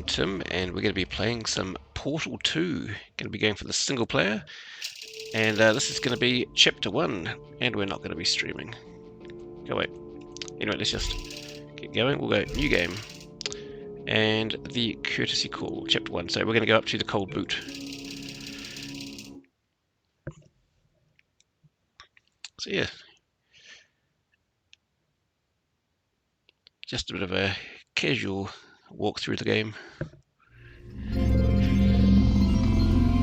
Tim, and we're going to be playing some Portal 2. Going to be going for the single player, and this is going to be Chapter 1, and we're not going to be streaming. Go away. Anyway, let's just get going. We'll go New Game, and the Courtesy Call, Chapter 1. So we're going to go up to the Cold Boot. So yeah, just a bit of a casual walk through the game.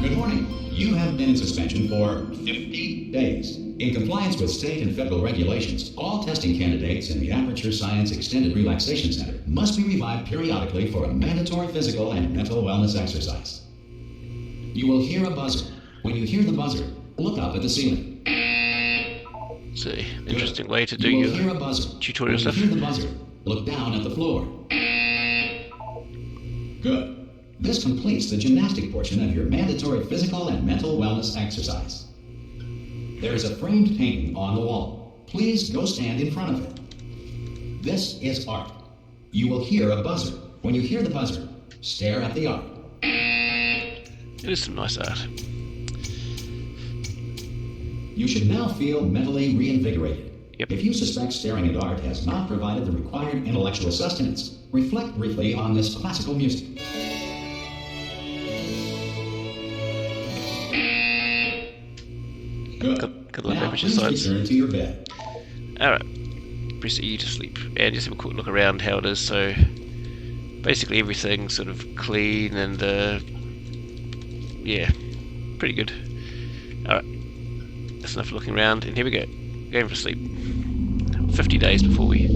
Good morning. You have been in suspension for 50 days. In compliance with state and federal regulations, all testing candidates in the Aperture Science Extended Relaxation Center must be revived periodically for a mandatory physical and mental wellness exercise. You will hear a buzzer. When you hear the buzzer, look up at the ceiling. It's an interesting way to do you will your hear a buzzer. tutorial when stuff. You hear the buzzer, look down at the floor. Good. This completes the gymnastic portion of your mandatory physical and mental wellness exercise. There is a framed painting on the wall. Please go stand in front of it. This is art. You will hear a buzzer. When you hear the buzzer, stare at the art. It is some nice art. You should now feel mentally reinvigorated. Yep. If you suspect staring at art has not provided the required intellectual sustenance, reflect briefly on this classical music. Good. Got a lot of Now, aperture please sides. return to your bed. Alright, press E to sleep, and just have a quick look around how it is. So basically everything's sort of clean and yeah, pretty good. Alright, that's enough looking around, and here we go, going for sleep. 50 days before we...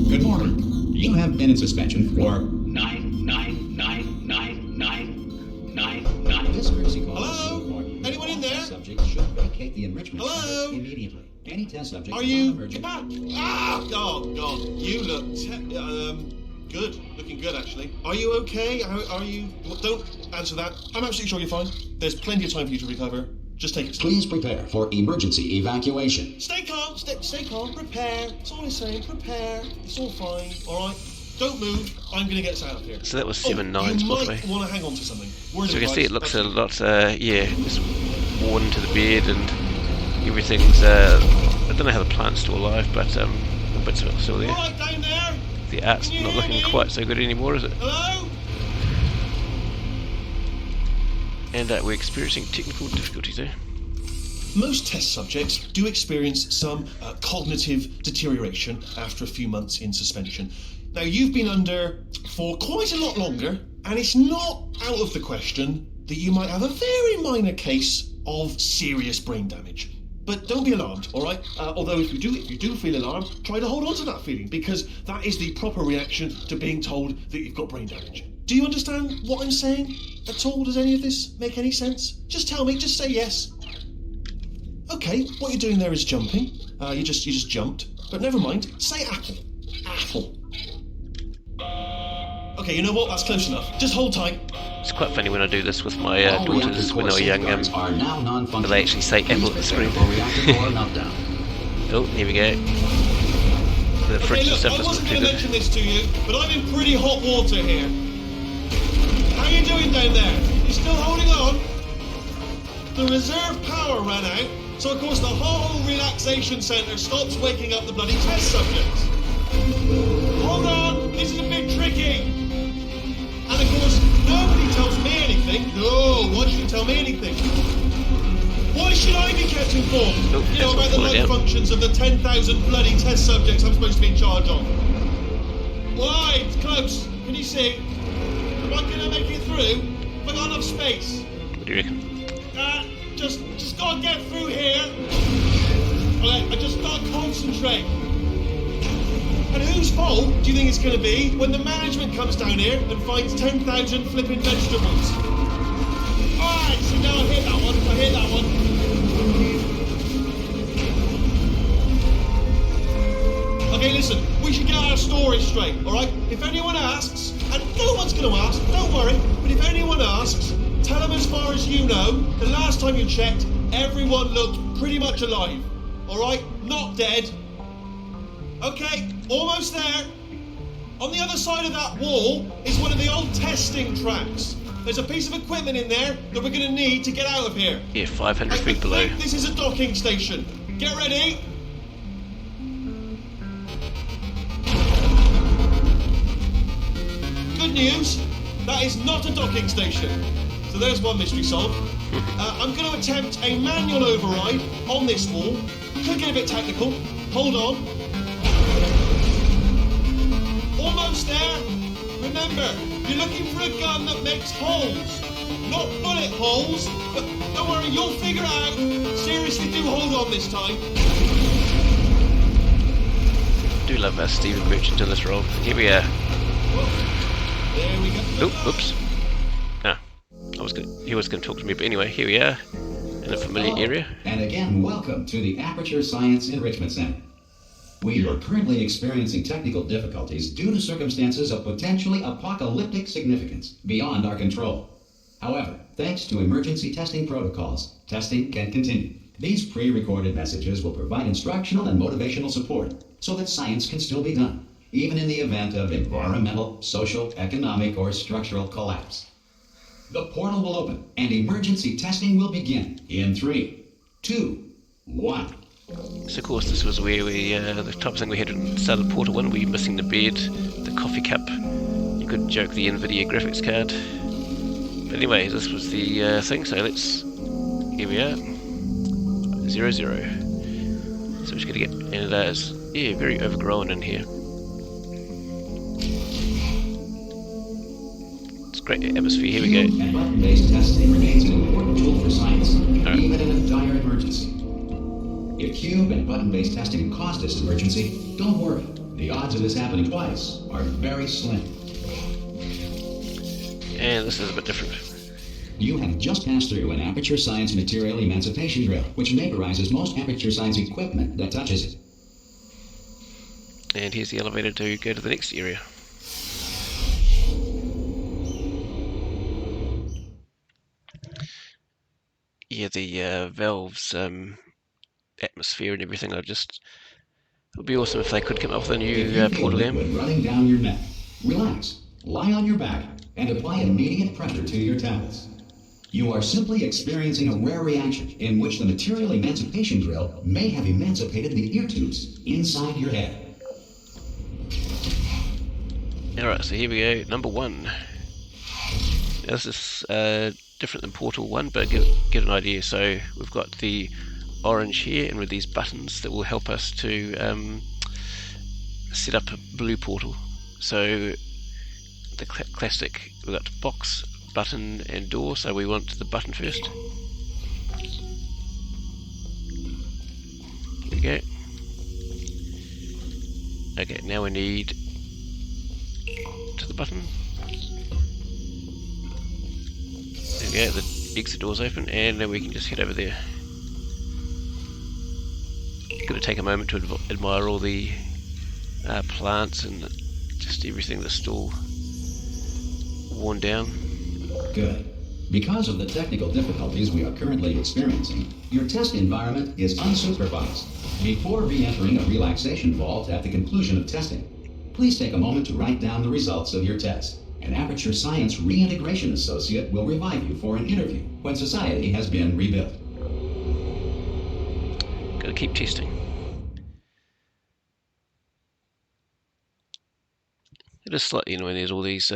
Good morning. You have been in suspension for 9. This courtesy call. Hello? Anyone in there? Subject should vacate the enrichment Hello? center immediately. Any test subject Are you? non-emergent. God. You look good. Looking good, actually. Are you okay? Are you? Well, don't answer that. I'm absolutely sure you're fine. There's plenty of time for you to recover. Just take it slow. Please prepare for emergency evacuation. Stay calm. Stay calm. Prepare. That's all I'm saying. Prepare. It's all fine. All right. Don't move. I'm going to get us out of here. So that was 7 nines, by the way. You might want to hang on to something. Word So we of can see it advice, looks a lot, yeah, just worn to the bed, and everything's, I don't know how the plant's still alive, but bits of it are still there. All right, down there. The art's Can you not hear looking me? quite so good anymore, is it? Hello? And we're experiencing technical difficulties there. Most test subjects do experience some cognitive deterioration after a few months in suspension. Now, you've been under for quite a lot longer, and it's not out of the question that you might have a very minor case of serious brain damage. But don't be alarmed, all right? Although if you do feel alarmed, try to hold on to that feeling, because that is the proper reaction to being told that you've got brain damage. Do you understand what I'm saying at all? Does any of this make any sense? Just tell me, just say yes. Okay, what you're doing there is jumping. You just jumped. But never mind, say apple. Apple. Okay, you know what? That's close enough. Just hold tight. It's quite funny when I do this with my All daughters reactor when they core were young, safeguards are now non-functional. but they actually say Please apple at the prepare screen. for reactor core meltdown. Oh, here we go. The Okay, fridge and look, stuff I doesn't wasn't look too going to good. mention this to you, but I'm in pretty hot water here. How you doing down there? You still holding on? The reserve power ran out, so of course the whole relaxation centre stops waking up the bloody test subjects. Hold on, this is a bit tricky. And of course, nobody tells me anything. No, why should you tell me anything? Why should I be kept informed? Nope, You know, that's about the not lung fully functions of the 10,000 bloody test subjects I'm supposed to be in charge of. Why? It's close. Can you see? Am I going to make it through? Have I got enough space? What do you reckon? Just gotta get through here. Okay, I just gotta concentrate. And whose fault do you think it's going to be when the management comes down here and finds 10,000 flipping vegetables? Alright, so now I hit that one. Okay, listen, we should get our story straight, alright? If anyone asks, and no one's going to ask, don't worry, but if anyone asks, tell them as far as you know, the last time you checked, everyone looked pretty much alive. Alright? Not dead. Okay, almost there. On the other side of that wall is one of the old testing tracks. There's a piece of equipment in there that we're going to need to get out of here. Yeah, 500 feet below. This is a docking station. Get ready. Good news, that is not a docking station. So there's one mystery solved. I'm going to attempt a manual override on this wall. Could get a bit technical. Hold on. Almost there. Remember, you're looking for a gun that makes holes. Not bullet holes, but don't worry, you'll figure it out. Seriously, do hold on this time. I do love Stephen Merchant in this role. Here we are. There we go. Oh, oops. He was going to talk to me, but anyway, here we are in a familiar area. And again, welcome to the Aperture Science Enrichment Center. We are currently experiencing technical difficulties due to circumstances of potentially apocalyptic significance beyond our control. However, thanks to emergency testing protocols, testing can continue. These pre-recorded messages will provide instructional and motivational support so that science can still be done, even in the event of environmental, social, economic, or structural collapse. The portal will open and emergency testing will begin in 3, 2, 1. So of course this was where we, the top thing we had inside the Portal 1, we were missing the bed, the coffee cup, you could joke the NVIDIA graphics card. But anyway, this was the thing, so let's, here we are, 0, 0. So we're just going to get, and it's, yeah, very overgrown in here. It's great atmosphere, here we go. And button-based testing remains an important tool for science, even in a dire emergency. If cube and button-based testing caused this emergency, don't worry. The odds of this happening twice are very slim. And this is a bit different. You have just passed through an Aperture Science material emancipation drill, which vaporizes most Aperture Science equipment that touches it. And here's the elevator to go to the next area. Yeah, the valves, atmosphere and everything. It would be awesome if they could come up with a new portal game. Running down your neck. Relax, lie on your back, and apply immediate pressure to your temples. You are simply experiencing a rare reaction in which the material emancipation drill may have emancipated the ear tubes inside your head. Alright, so here we go, number 1. Now this is different than Portal 1, but get an idea. So we've got the orange here, and with these buttons that will help us to set up a blue portal. So the classic, we've got box, button and door, so we want the button first. Here we go. Okay, now we need to the button. There we go, the exit door's open, and then we can just head over there. Going to take a moment to admire all the plants and just everything that's still worn down. Good. Because of the technical difficulties we are currently experiencing, your test environment is unsupervised. Before re-entering a relaxation vault at the conclusion of testing, please take a moment to write down the results of your test. An Aperture Science Reintegration Associate will revive you for an interview when society has been rebuilt. Gotta keep testing. It is slightly annoying, there's all these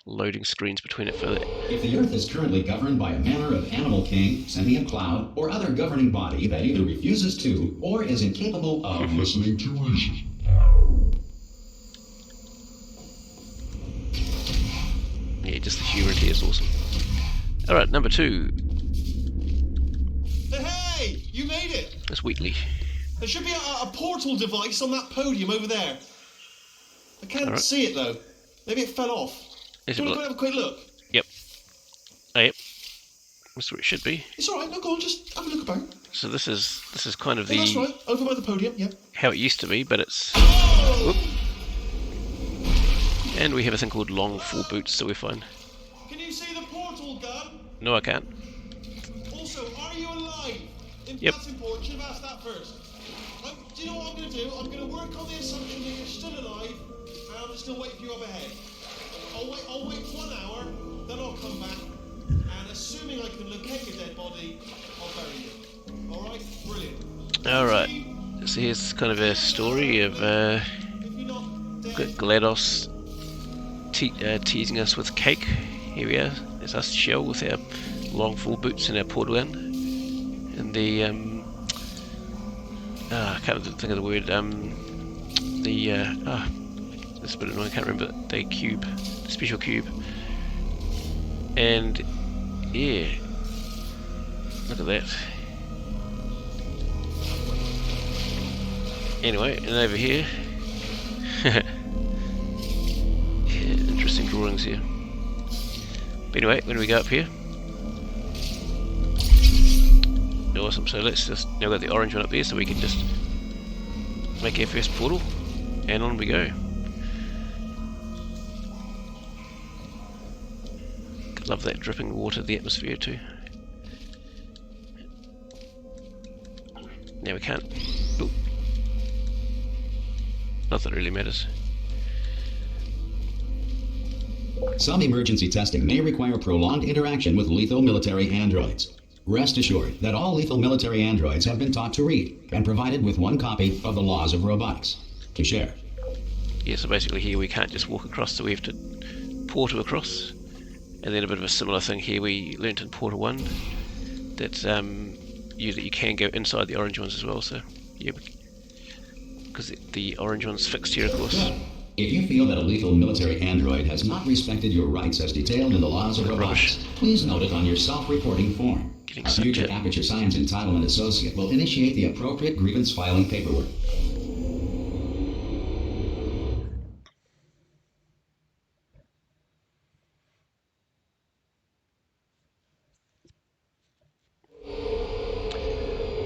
loading screens between it for the... If the Earth is currently governed by a manner of animal king, sentient cloud, or other governing body that either refuses to or is incapable of listening to reason. Yeah, just the humour here is awesome. Alright, number 2. Hey, you made it! That's Wheatley. There should be a portal device on that podium over there. I can't see it though. Maybe it fell off. Do you want to go have a quick look? Yep. Oh, yep. That's where it should be. It's alright, no, go on, just have a look about. So this is kind of That's right, over by the podium, yeah. How it used to be, but it's... Oh! And we have a thing called long full boots, so we're fine. Can you see the portal gun? No, I can't. Also, are you alive? Yep. That's important, should have asked that first. Do you know what I'm going to do? I'm going to work on the assumption that you're still alive, I'll just still wait for you up ahead. I'll wait 1 hour, then I'll come back, and assuming I can locate your dead body, I'll bury you. Alright? Brilliant. Alright, so here's kind of a story of If you're not dead, Glados teasing us with cake. Here we are, there's us Shell with our long full boots and our portwan. And the, I can't think of the word, that's a bit annoying, I can't remember the cube, the special cube. And yeah, look at that. Anyway, and over here, yeah, interesting drawings here. But anyway, when we go up here, awesome. So let's just now got the orange one up there, so we can just make our first portal, and on we go. Love that dripping water, the atmosphere too. Now we can't. Ooh. Not that it really matters. Some emergency testing may require prolonged interaction with lethal military androids. Rest assured that all lethal military androids have been taught to read and provided with one copy of the laws of robotics to share. Yeah, so basically here we can't just walk across, so we have to portal across. And then a bit of a similar thing here we learnt in Portal 1 that you can go inside the orange ones as well, so yeah, because the orange one's fixed here, of course. Good. If you feel that a lethal military android has not respected your rights as detailed in the laws of robotics, please note it on your self-reporting form. A future Aperture Science Entitlement Associate will initiate the appropriate grievance filing paperwork.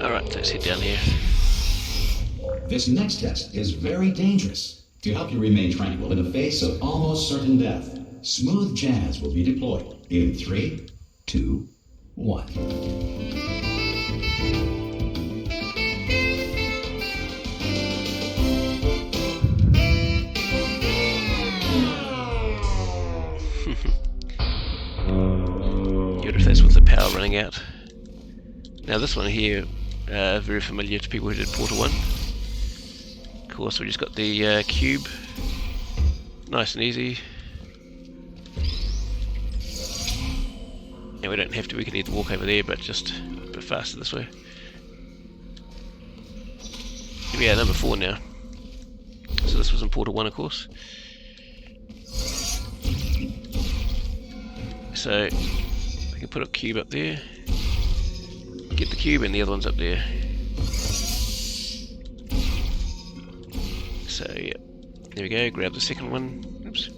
Alright, let's head down here. This next test is very dangerous. To help you remain tranquil in the face of almost certain death, smooth jazz will be deployed in 3, 2, 1. Good if that's with the power running out. Now this one here, very familiar to people who did Portal 1. Of course, we just got the cube, nice and easy. And we don't have to, we can either walk over there, but just a bit faster this way. Here we are, number 4 now. So this was in Portal 1, of course. So we can put a cube up there, get the cube, and the other one's up there. So yeah, there we go, grab the second one. Oops.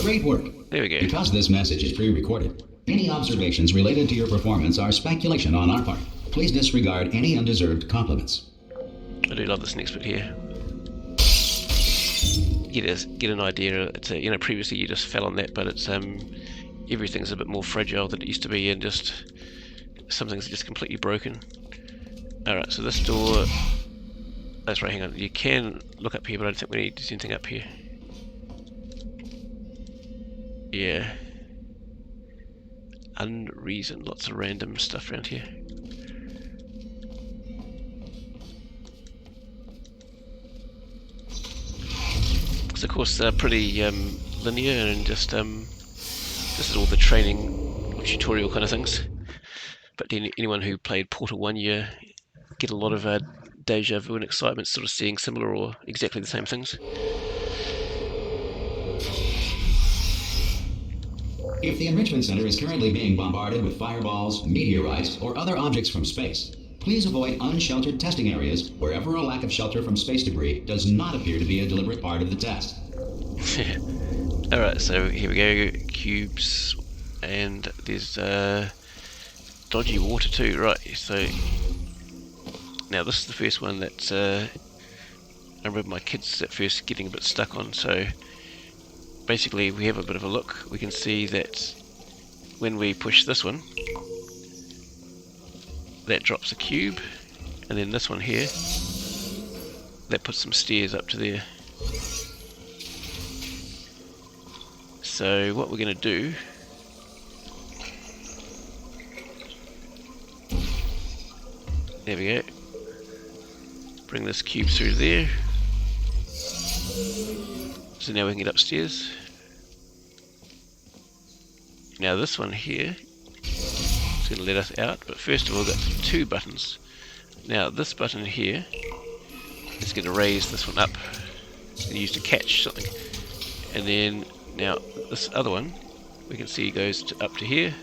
Great work. There we go. Because this message is pre-recorded, any observations related to your performance are speculation on our part. Please disregard any undeserved compliments. I do love this next bit here. Get an idea. It's you know, previously you just fell on that, but it's everything's a bit more fragile than it used to be, and just some things are just completely broken. Alright, so this door, that's right, hang on, you can look up here, but I don't think we need to do anything up here. Yeah. Unreason, lots of random stuff around here. It's of course pretty linear, and just this is all the training tutorial kind of things. But anyone who played Portal 1, you get a lot of deja vu and excitement, sort of seeing similar or exactly the same things. If the Enrichment Center is currently being bombarded with fireballs, meteorites, or other objects from space, please avoid unsheltered testing areas wherever a lack of shelter from space debris does not appear to be a deliberate part of the test. Alright, so here we go, cubes, and there's dodgy water too, right, so now this is the first one that I remember my kids at first getting a bit stuck on. So basically we have a bit of a look, we can see that when we push this one, that drops a cube, and then this one here that puts some stairs up to there. So what we're going to do, there we go, bring this cube through there, so now we can get upstairs. Now this one here is going to let us out, but first of all we've got 2 buttons. Now this button here is going to raise this one up, it's going to use to catch something, and then now this other one we can see goes up to here,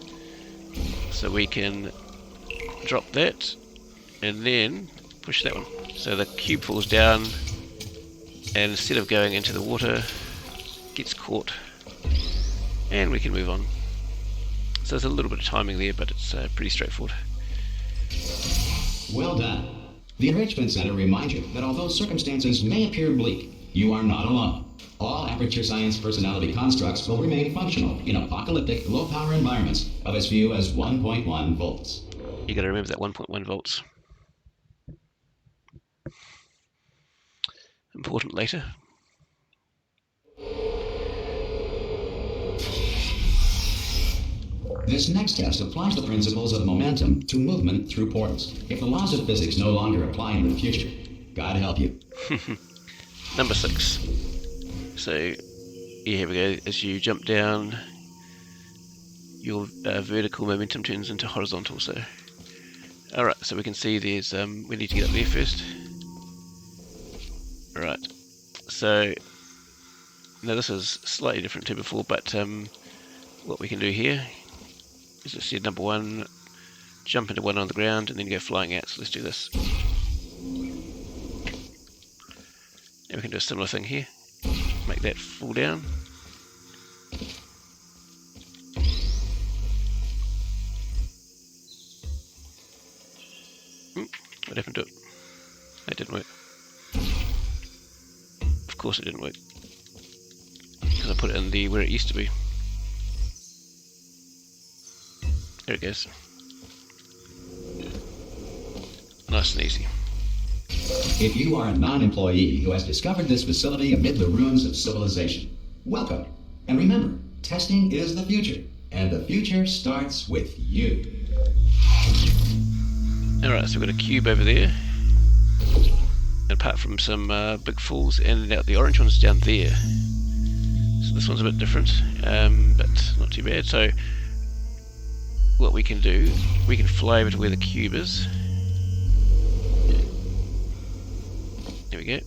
so we can drop that and then push that one, so the cube falls down and instead of going into the water gets caught and we can move on. So there's a little bit of timing there, but it's pretty straightforward. Well done. The Enrichment Center reminds you that although circumstances may appear bleak, you are not alone. All Aperture Science personality constructs will remain functional in apocalyptic, low-power environments of as few as 1.1 volts. You got to remember that 1.1 volts. Important later. This next test applies the principles of momentum to movement through portals. If the laws of physics no longer apply in the future, God help you. Number 6. So, yeah, here we go. As you jump down, your vertical momentum turns into horizontal. So, alright, so we can see there's, we need to get up there first. Alright, so, now this is slightly different to before, but what we can do here is just see number 1, jump into one on the ground, and then go flying out. So let's do this. Now we can do a similar thing here. Make that fall down. What happened to it? That didn't work. Of course it didn't work. Because I put it in the where it used to be. There it goes. Nice and easy. If you are a non-employee who has discovered this facility amid the ruins of civilization, welcome. And remember, testing is the future, and the future starts with you. Alright, so we've got a cube over there. And apart from some big falls, and the orange one's down there. So this one's a bit different, but not too bad. So what we can do, we can fly over to where the cube is. There we go.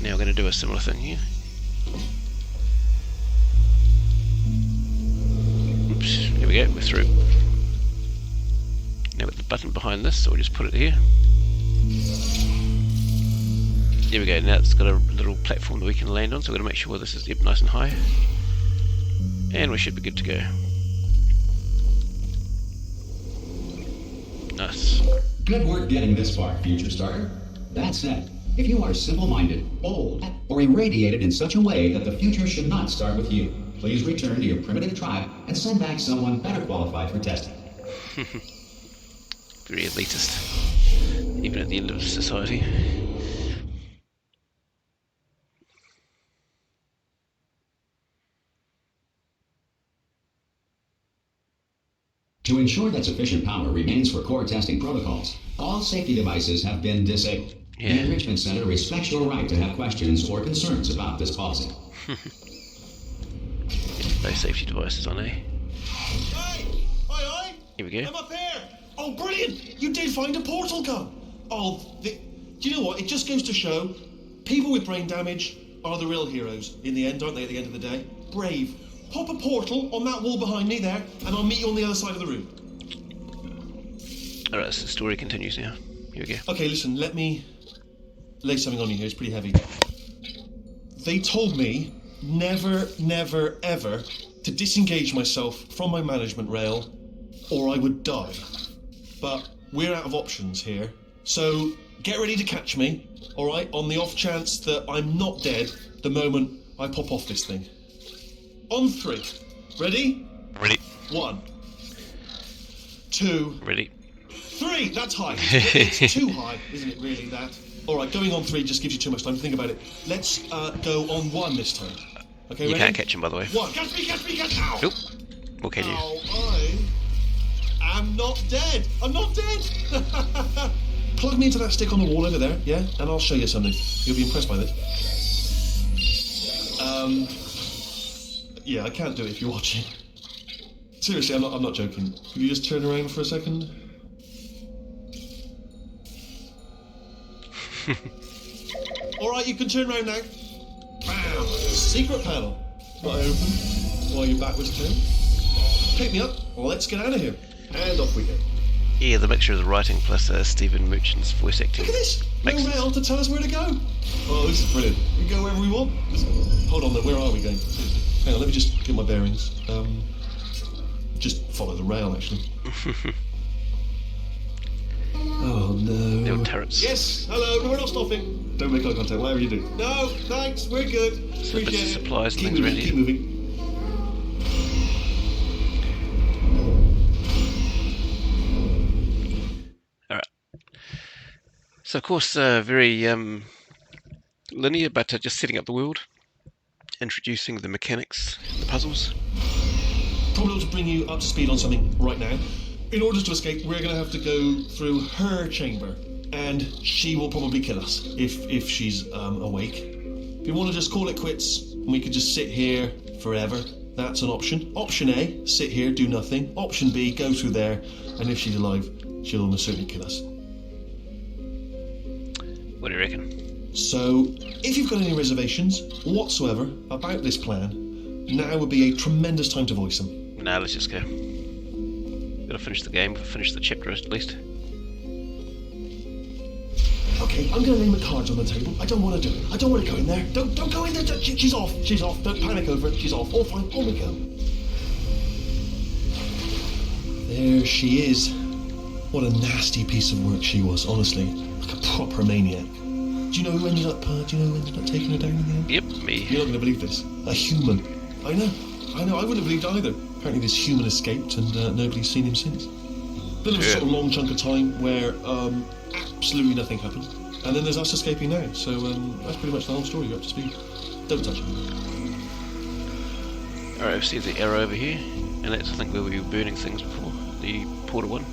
Now we're going to do a similar thing here. Oops, there we go, we're through. Now with the button behind this, so we'll just put it here. There we go, now it's got a little platform that we can land on, so we're going to make sure this is nice and high. And we should be good to go. Nice. Good work getting this far, future starter. That said, if you are simple-minded, old, or irradiated in such a way that the future should not start with you, please return to your primitive tribe and send back someone better qualified for testing. Very elitist, even at the end of society. To ensure that sufficient power remains for core testing protocols, all safety devices have been disabled. Yeah. The Enrichment Center respects your right to have questions or concerns about this policy. No safety devices on, eh? Hey! Aye! Here we go. I'm up here! Oh, brilliant! You did find a portal gun! Oh, do you know what? It just goes to show, people with brain damage are the real heroes in the end, aren't they, at the end of the day? Brave. Pop a portal on that wall behind me there, and I'll meet you on the other side of the room. Alright, so the story continues now. Here we go. Okay, listen, let me lay something on you here. It's pretty heavy. They told me never, never, ever to disengage myself from my management rail, or I would die. But we're out of options here, so get ready to catch me, alright, on the off chance that I'm not dead the moment I pop off this thing. On 3. Ready? Ready. 1, 2, Ready. 3, that's high. It's too high, isn't it, really, that? Alright, going on 3 just gives you too much time to think about it. Let's go on 1 this time. Okay, You ready? can't catch him, by the way. 1, catch me, ow! Nope. Or can you? Ow, I'm not dead! I'm not dead! Plug me into that stick on the wall over there, yeah? And I'll show you something. You'll be impressed by this. Yeah, I can't do it if you're watching. Seriously, I'm not joking. Could you just turn around for a second? Alright, you can turn around now. Bam! Secret panel. Not open. While you're backwards turned. Pick me up. Let's get out of here. And off we go. Yeah, the mixture of the writing plus Stephen Merchant's voice acting. Look at this! No makes rail to tell us where to go. Oh, this is brilliant. We can go wherever we want. Hold on though, where are we going? Hang on, let me just get my bearings. Just follow the rail, actually. Oh no. The old turrets. Yes, hello, no, we're not stopping. Don't make eye contact, whatever you do. No, thanks, we're good. So bits of Appreciate it. supplies and Keep things moving, ready. keep moving. Alright. So, of course, very linear, but just setting up the world, introducing the mechanics, the puzzles. Probably ought to bring you up to speed on something right now. In order to escape, we're going to have to go through her chamber, and she will probably kill us if she's awake. If you want to just call it quits, and we could just sit here forever, that's an option. Option A, sit here, do nothing. Option B, go through there, and if she's alive, she'll almost certainly kill us. What do you reckon? So, if you've got any reservations whatsoever about this plan, now would be a tremendous time to voice them. Nah, let's just go. Gotta finish the game, finish the chapter at least. Okay, I'm going to lay my cards on the table. I don't want to do it. I don't want to go in there. Don't go in there. She's off. She's off. Don't panic over it. She's off. All fine. On we go. There she is. What a nasty piece of work she was, honestly. Like a proper maniac. Do you know who ended up taking her down in the end? Yep, me. You're not going to believe this. A human. I know. I wouldn't have believed either. Apparently this human escaped and nobody's seen him since. Then there was a sort of long chunk of time where absolutely nothing happened. And then there's us escaping now. So that's pretty much the whole story. You're up to speed. Don't touch it. Alright, we see the arrow over here, and that's I think where we were burning things before. The portal one.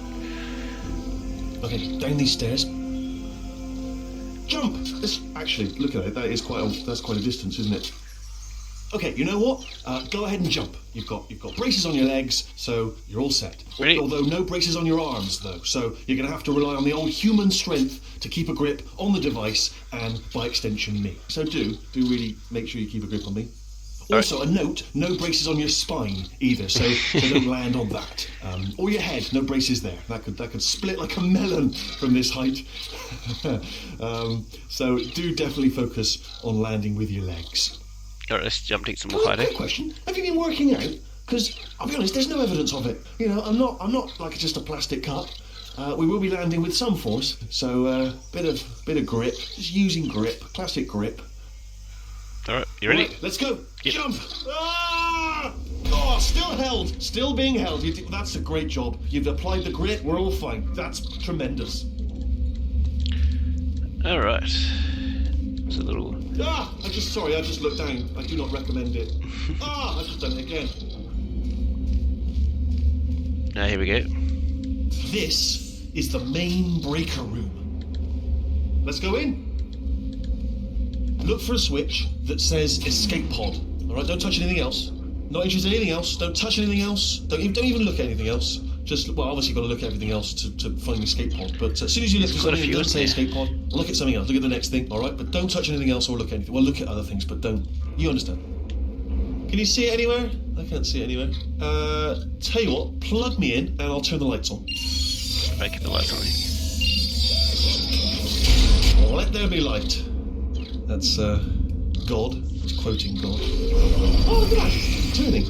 Okay, down these stairs. Jump! Actually, look at it. That's quite a distance, isn't it? Okay, you know what? Go ahead and jump. You've got braces on your legs, so you're all set. Ready? Although no braces on your arms, though. So you're going to have to rely on the old human strength to keep a grip on the device, and by extension, me. So do really make sure you keep a grip on me. Also, a note: no braces on your spine either, so they don't land on that. Or your head, no braces there. That could split like a melon from this height. So do definitely focus on landing with your legs. Alright, let's jump to eat some more Quick hiding. question: have you been working out? Because I'll be honest, there's no evidence of it. You know, I'm not like just a plastic cup. We will be landing with some force, so bit of grip. Just using grip, classic grip. Alright, you ready? Right, let's go. Yep. Jump! Ah! Oh, still held. Still being held. That's a great job. You've applied the grit. We're all fine. That's tremendous. Alright. It's a little... Ah! I just looked down. I do not recommend it. I've just done it again. Now here we go. This is the main breaker room. Let's go in. Look for a switch that says escape pod. Alright, don't touch anything else. Not interested in anything else. Don't touch anything else. Don't even look at anything else. Just, well, obviously you've got to look at everything else to find the escape pod. But as soon as you look at something that doesn't say escape pod, look at something else. Look at the next thing, alright? But don't touch anything else or look at anything. Well, look at other things, but don't. You understand. Can you see it anywhere? I can't see it anywhere. Tell you what, plug me in and I'll turn the lights on. Right, keep the lights on. Let there be light. That's God. It's quoting God. Oh, look at that! It's turning.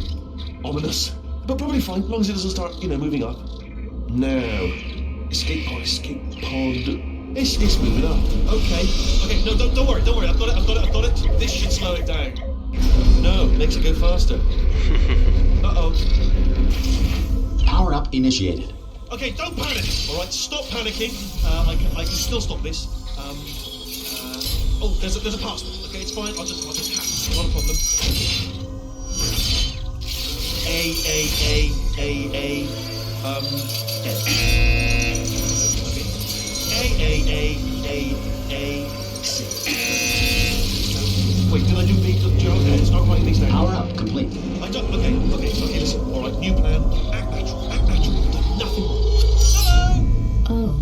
Ominous. But probably fine, as long as it doesn't start, moving up. Now, escape pod. It's moving up. Okay, no, don't worry. I've got it. This should slow it down. No, makes it go faster. Uh-oh. Power up initiated. Okay, don't panic. All right, stop panicking. I can still stop this. Oh, there's a password. Okay, it's fine. I'll just hack it. Not a problem. Wait, did I do B? Okay, start writing these down. Power up complete. I don't. Okay, listen. All right, new plan. Act natural. Done nothing wrong. Hello. Oh,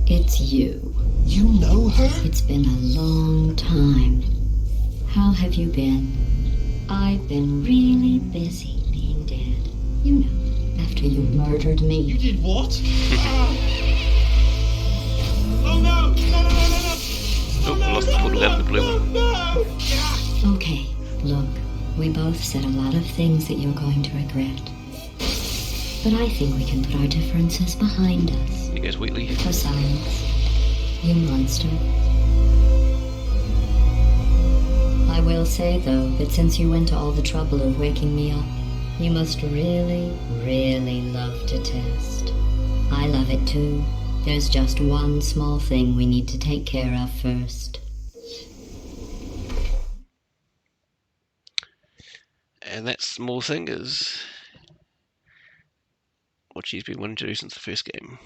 it's you. You know her? It's been a long time. How have you been? I've been really busy being dead. You know, after you murdered You me. did what? Oh no! Oh, I lost the portal out of the blue one. No! Okay, look, we both said a lot of things that you're going to regret. But I think we can put our differences behind us. Here goes Wheatley. For science, you monster. I will say, though, that since you went to all the trouble of waking me up, you must really, really love to test. I love it too. There's just one small thing we need to take care of first. And that small thing is what she's been wanting to do since the first game.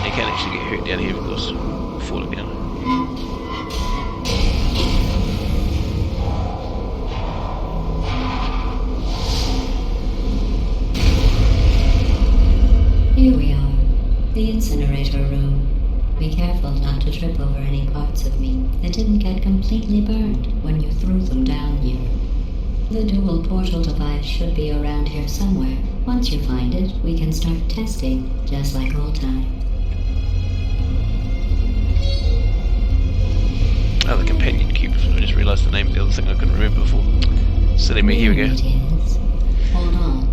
You can actually get hurt down here because of falling down. Here we are, the incinerator room. Be careful not to trip over any parts of me that didn't get completely burned when you threw them down here. The dual portal device should be around here somewhere. Once you find it, we can start testing, just like old times. Oh, the companion cube. I just realised the name of the other thing I couldn't remember before. Silly me, here we go. There it is. Hold on.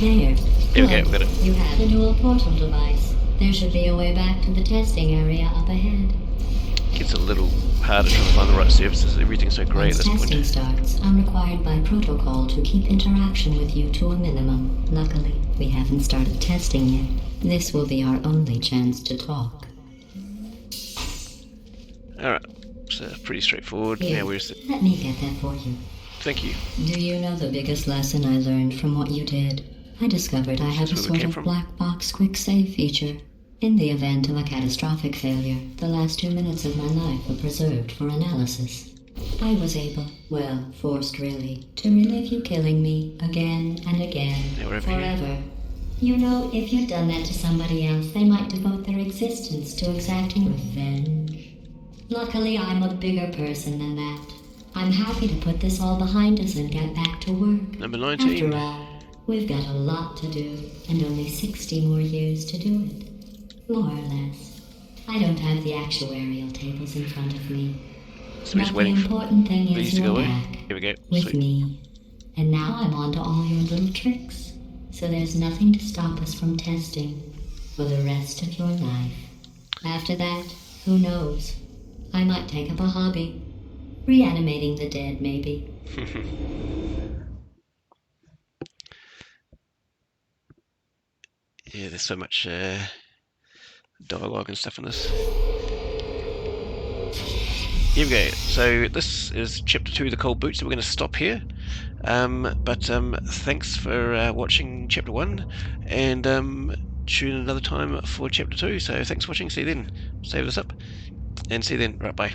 There. Here we go, we got it. You have the dual portal device. There should be a way back to the testing area up ahead. Gets a little harder to find the right surfaces. Everything's so grey at Once this testing point. starts, I'm required by protocol to keep interaction with you to a minimum. Luckily, we haven't started testing yet. This will be our only chance to talk. Alright, so pretty straightforward. Here, Now where's the... let me get that for you. Thank you. Do you know the biggest lesson I learned from what you did? I discovered I have a That's where we sort came of from. black box quick save feature. In the event of a catastrophic failure, the last 2 minutes of my life were preserved for analysis. I was able, well, forced really, to relive you killing me again and again, Yeah, we're over here. forever. You know, if you'd done that to somebody else, they might devote their existence to exacting revenge. Luckily, I'm a bigger person than that. I'm happy to put this all behind us and get back to work. Number 19. After all, we've got a lot to do, and only 60 more years to do it. More or less. I don't have the actuarial tables in front of me. So we're just But the waiting for important thing these is to go you're away. back Here we go. with Sweet. me. And now I'm on to all your little tricks. So there's nothing to stop us from testing for the rest of your life. After that, who knows? I might take up a hobby. Reanimating the dead, maybe. Yeah, there's so much dialogue and stuff in this. Here we go. So this is chapter 2 of the Cold Boot, so we're going to stop here. But thanks for watching chapter 1, and tune in another time for chapter 2. So thanks for watching. See you then. Save this up, and see you then. Right, bye.